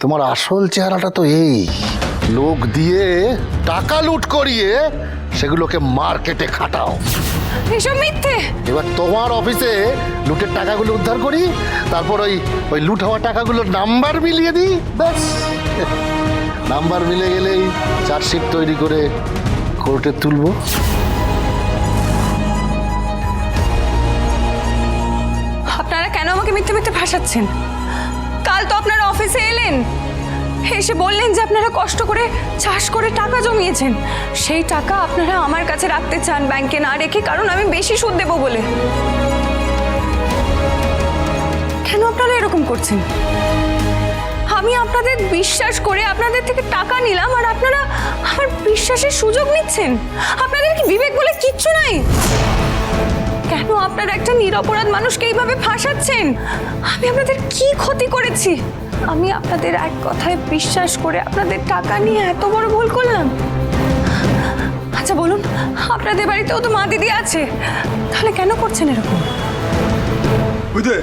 তোমার আসল চেহারাটা তো এই, লোক দিয়ে টাকা লুট করিয়ে সেগুলোকে মার্কেটে খাটাও। এসব মিথ্যে। এবার তোমার অফিসে লুটের টাকাগুলো উদ্ধার করি, তারপর ওই ওই লুট হওয়া টাকাগুলোর নাম্বার মিলিয়ে দিই, ব্যাস। নাম্বার মিলে গেলেই চার্জশিট তৈরি করে কোর্টে তুলবো। আপনারা কেন আমাকে মিথ্যে মিথ্যে ভাসাচ্ছেন? কাল তো আপনারা অফিসে এলেন, এসে বললেন যে আপনারা কষ্ট করে চাষ করে টাকা জমিয়েছেন, সেই টাকা আপনারা আমার কাছে রাখতে চান ব্যাংকে না রেখে, কারণ আমি বেশি সুদ দেবো বলে। কেন আপনারা এরকম করছেন? আমি আপনাদের বিশ্বাস করে আপনাদের থেকে টাকা নিলাম, আর আপনারা আমার বিশ্বাসের সুযোগ নিচ্ছেন। আপনাদের কি বিবেক বলে কিচ্ছু নাই? কেন আপনারা একটা নিরপরাধ মানুষকে এইভাবে ফাঁসাচ্ছেন? আমি আপনাদের কি ক্ষতি করেছি? আমি আপনাদের এক কথায় বিশ্বাস করে আপনাদের টাকা নিয়ে এত বড় ভুল করলাম? আচ্ছা বলুন, আপনাদের বাড়িতেও তো মা দিদি আছে, তাহলে কেন করছেন এরকম? বুঝলে,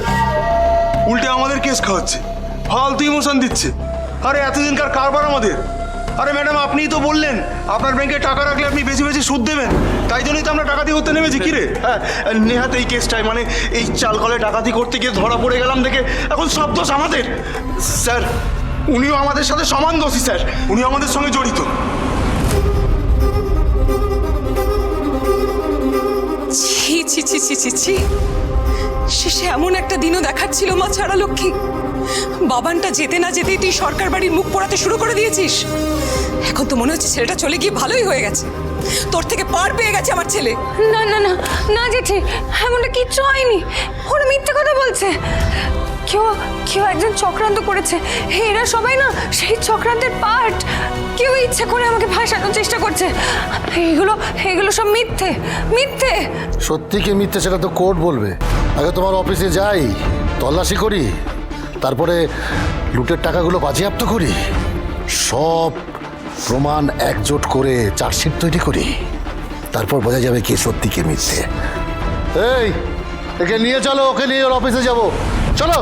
উল্টে আমাদের কেস খাওয়াচ্ছে, ফালতু ইমোশন দিচ্ছে। আরে এতদিনকার কারবার আমাদের। আরে ম্যাডাম, আপনিই তো বললেন আপনার ব্যাংকে টাকা রাখলে আপনি বেশি বেশি সুদ দেবেন, তাই জন্যই তো আমরা ডাকাতি করতে নেমেছি। কিরে? হ্যাঁ, নেহাত এই কেসটায় মানে এই চাল কলে ডাকাতি করতে গিয়ে ধরা পড়ে গেলাম দেখে এখন সব দোষ আমাদের। স্যার, উনিও আমাদের সাথে সমান দোষী স্যার, উনি আমাদের সঙ্গে জড়িত। ছি ছি ছি ছি ছি ছি, শেষে এমন একটা দিনও দেখাচ্ছিল মা ছাড়া লক্ষ্মী। বাবানটা যেতে না যেতেই তুই সরকার বাড়ির মুখ পোড়াতে শুরু করে দিয়েছিস। এখন তো মনে হচ্ছে ছেলেটা চলে গিয়ে ভালোই হয়ে গেছে, তোর থেকে পার পেয়ে গেছে আমার ছেলে। না না না না জেঠি, এমনটা কিচ্ছু হয়নি। ওরা মিথ্যে কথা বলছে। কেউ কেউ একজন চক্রান্ত করেছে, এরা সবাই না সেই চক্রান্তের পার্ট। কেউ ইচ্ছে করে আমাকে ভাসানোর চেষ্টা করছে। এইগুলো এইগুলো সব মিথ্যে মিথ্যে। সত্যি কি মিথ্যে সেটা তো কোর্ট বলবে। আগে তোমার অফিসে যাই, তল্লাশি করি, তারপরে লুটের টাকাগুলো বাজেয়াপ্ত করি, সব প্রমাণ একজোট করে চার্জশিট তৈরি করি, তারপর বোঝা যাবে কে সত্যি কে মিথ্যে। এই, একে নিয়ে চলো, ওকে নিয়ে ওর অফিসে যাব, চলো।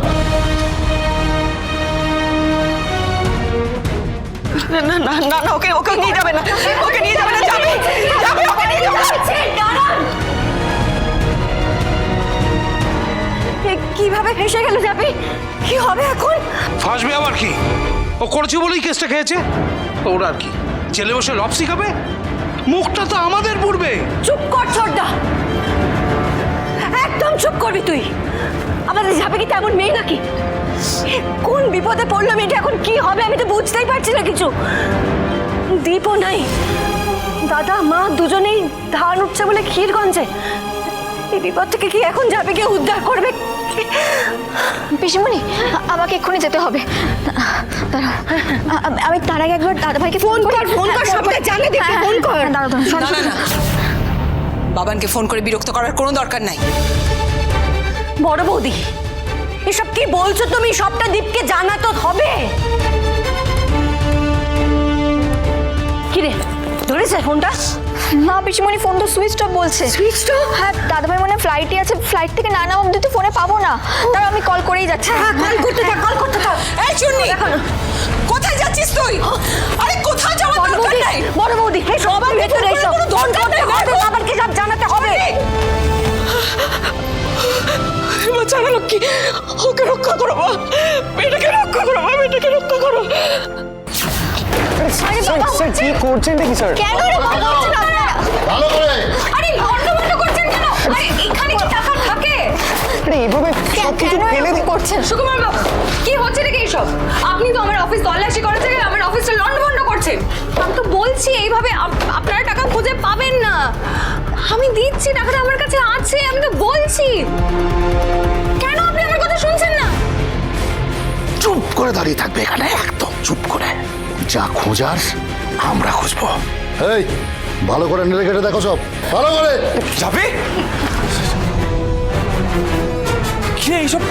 না না না না না, ওকে ওকে নিয়ে যাবে না, ওকে নিয়ে যাবে না, যাবে যাবে, ওকে নিয়ে যাবে না। কিভাবে ফেসে গেল যাবে? কি হবে এখন? ফাঁসবে আবার কি? ও করেছে বলেই কেসটা খেয়েছে। ওরা আর কি জেলে বসে লপসি খাবে? মুখটা তো আমাদের পূর্বে। চুপ কর ছোটদা, একদম চুপ করবি তুই। আমাদের যাবে কি তেমন মেয়ে নাকি? কোন বিপদে পড়লাম, এটা এখন কি হবে আমি তো বুঝতেই পারছি না কিছু। দীপও নাই, দাদা মা দুজনেই ধান উঠছে বলে ক্ষীরগঞ্জে। এই বিপদ থেকে কি এখন যাবে কে উদ্ধার করবে? পিসিমণি, আমাকে এক্ষুনি যেতে হবে। আমি তার আগে একবার দাদাভাইকে ফোন কর, ফোন কর, সবাই জানে দেখে ফোন কর। না না না, বাবানকে ফোন করে বিরক্ত করার কোনো দরকার নাই। বড় বৌদি, এসব কি বলছো তুমি? সবটা দীপকে জানাতে হবে। কিরে, ধরেছে ফোনটা? না পিসিমণি, ফোন তো সুইচ অফ বলছে। Switch off? হ্যাঁ, দাদাভাই মনে ফ্লাইটে আছে, ফ্লাইট থেকে না নামা অব্দি তো ফোনে পাবো না। তার আমি কল করেই যাচ্ছি। হ্যাঁ, কল করতে থাক, কল করতে থাক। এই চুন্নি, কোথায় যাচ্ছিস তুই? আরে কোথায় যাওয়ার দরকার নাই। বড় বৌদি, এই সবার ভেতরে এসো। কোনো দরকার নেই, বাবাকে সব জানাতে হবে। মা ছাড়া লক্ষ্মী, ওকে রক্ষা করো মা, মেয়েটাকে রক্ষা করো মা, মেয়েটাকে রক্ষা করো। আরে বাবা, কি করছেন দেখি স্যার? কেন রে বাবা করছেন আপনারা? ভালো করে। আরে বন্ধ করছেন কেন? আরে এখানে কি টাকা থাকে? আরে এভাবে কেন এরকম করছেন? সুকুমার বাবু, কি হচ্ছে নাকি এইসব? আপনি তো আমার অফিস তল্লাশি করেছেন, আমার অফিসটা লন্ডভন্ড করছেন। আমি তো বলছি এইভাবে আপনারা টাকা খুঁজে পাবেন না। আমি দিচ্ছি, টাকাটা আমার কাছে আছে, আমি তো বলছি। কেন আপনি আমার কথা শুনছেন না? চুপ করে দাঁড়িয়ে থাকবে এখানে, একদম চুপ করে। যা খোঁজার আমরা খুঁজবো। এই, ভালো করে নেড়ে কেটে দেখো সব, ভালো করে। যাবে কি এইসব?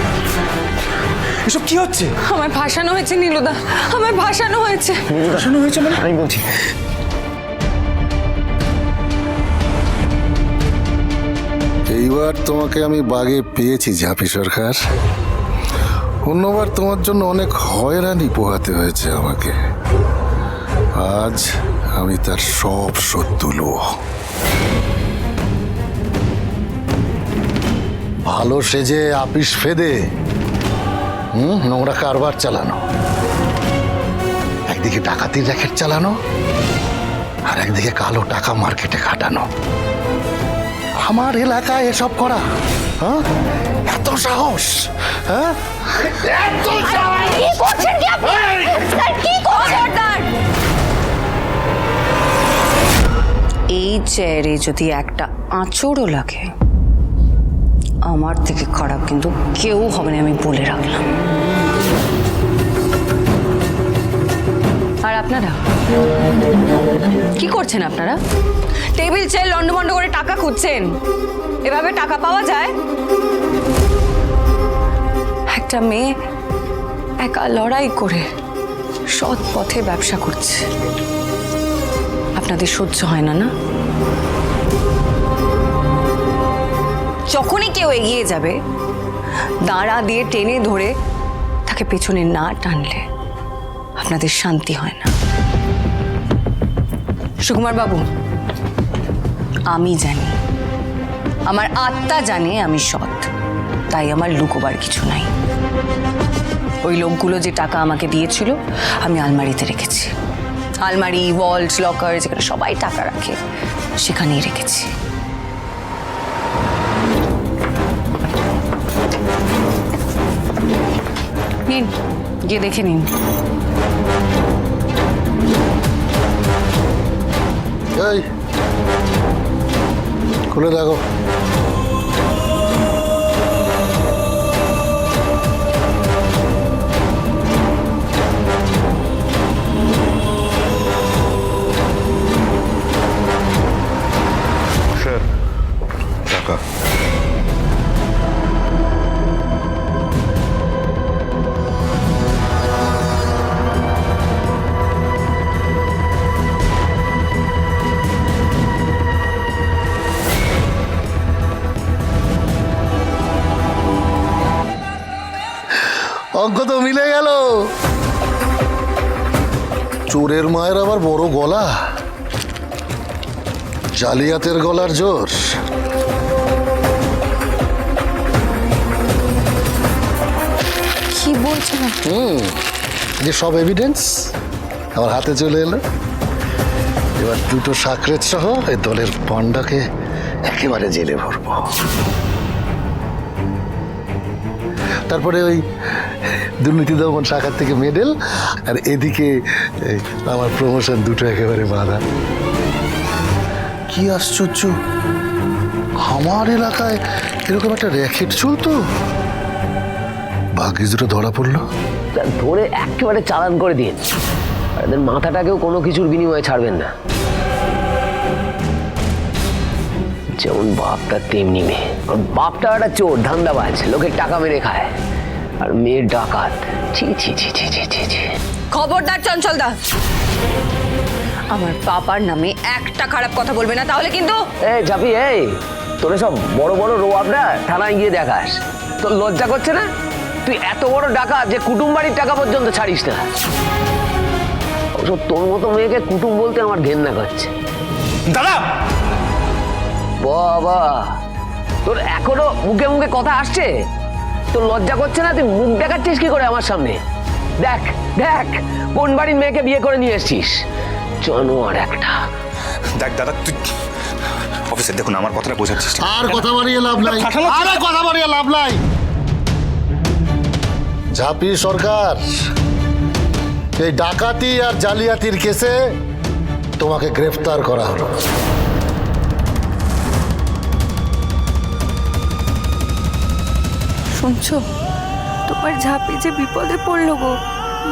এসব কি হচ্ছে? আমার ভাসানো হয়েছে নীলুদা, আমার ভাসানো হয়েছে। শোনো হয়েছে মানে আমি বলছি, এইবার তোমাকে আমি বাগে পেয়েছি ঝাঁপি সরকার। অন্যবার তোমার জন্য অনেক হয়রানি পোহাতে হয়েছে আমাকে। আজ আমি তার সব শোধ তুলব। ভালো সেজে আপিস ফেদে নোংরা কারবার চালানো, একদিকে ডাকাতির র্যাকেট চালানো আর একদিকে কালো টাকা মার্কেটে খাটানো। আমার এলাকায় এসব করা, হ্যাঁ? এত সাহস, হ্যাঁ? এত সাহস! কি করছেন কি আপনি? স্যার কি করছেন? এই চেয়ারে যদি একটা আঁচড়ও লাগে, আমার থেকে খারাপ কিন্তু কেউ হবে না, আমি বলে রাখলাম। আর আপনারা কি করছেন? আপনারা টেবিল চেয়ার লন্ডভন্ড করে টাকা খুঁজছেন। এভাবে টাকা পাওয়া যায়? একটা মেয়ে একা লড়াই করে সৎ পথে ব্যবসা করছে, আপনাদের সহ্য হয় না? না, যখনই কেউ এগিয়ে যাবে দাঁড়া দিয়ে টেনে ধরে তাকে পেছনে না টানলে আপনাদের শান্তি হয় না। সুকুমার বাবু, আমি জানি, আমার আত্মা জানে আমি সৎ, তাই আমার লুকোবার কিছু নাই। ওই লোকগুলো যে টাকা আমাকে দিয়েছিল আমি আলমারিতে রেখেছি। আলমারি, ভল্ট, লকার, যেখানে সবাই টাকা রাখে সেখানেই রেখেছি। নিন, গিয়ে দেখে নিন। এই খুলে দেখো। স্যার, টাকা। অঙ্ক তো মিলে গেল। চোরের মায়ের আবার বড় গলা, জালিয়াতের গলার জোর। কি বলছেন? যে সব এভিডেন্স আমার হাতে চলে এলো। এবার দুটো সাকরেত সহ এই দলের পান্ডাকে একেবারে জেলে ভরবো। তারপরে ওই দুর্নীতি দমন শাখার থেকে মেডেল, আর এদিকে আমার প্রমোশন, দুটো একেবারে বাধা। কি আশ্চর্য, আমার এলাকায় এরকম একটা র্যাকেট চলতো, ভাগ্যিস দুটো ধরা পড়লো। ধরে একেবারে চালান করে দিন। এদের মাথাটাকেও কোনো কিছুর বিনিময়ে ছাড়বেন না। যেমন বাপটা তেমনি মেয়ে। ওর বাপটা একটা চোর, ধান্দাবাজ, লোকের টাকা মেরে খায়, আর মেয়ের ডাকাত। ছি ছি ছি ছি ছি ছি ছি। খবরদার চঞ্চল দা, আমার বাবার নামে একটা খারাপ কথা বলবে না, তাহলে কিন্তু। এই ঝাপি, এই তোরে সব বড় বড় রোয়াবটা থানায় গিয়ে দেখাস। তোর লজ্জা করছে না? তুই এত বড় ডাকাত যে কুটুম বাড়ির টাকা পর্যন্ত ছাড়িস না। ওসব তোর মতো মেয়েকে কুটুম বলতে আমার ঘেন্না করছে। দাদা, বাবা, তোর এখনো মুখে মুখে কথা আসছে? তোর লজ্জা করছে না? তুই মুখ দেখাচ্ছিস কি করে আমার সামনে? দেখ দেখ, কোন বাড়ির মেয়েকে বিয়ে করে নিয়ে এসছিস, জানোয়ার একটা। দেখ দাদা, তুই অফিসে দেখুন, আমার কথাটা বোঝার চেষ্টা কর। আর কথা বাড়িয়ে লাভ নাই, আর কথা বাড়িয়ে লাভ নাই। ঝাঁপি সরকার, এই ডাকাতি আর জালিয়াতির কেসে তোমাকে গ্রেফতার করা হলো। শুনছো, তোমার ঝাঁপি যে বিপদে পড়লো গো,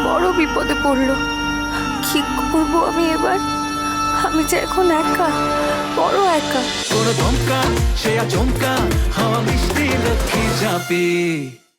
বড় বিপদে পড়লো। কি করবো আমি এবার? আমি যে এখন একা, বড় একা। কোনো চমকা সে আচমকা হাওয়া মিষ্টি লক্ষ্মী ঝাঁপি।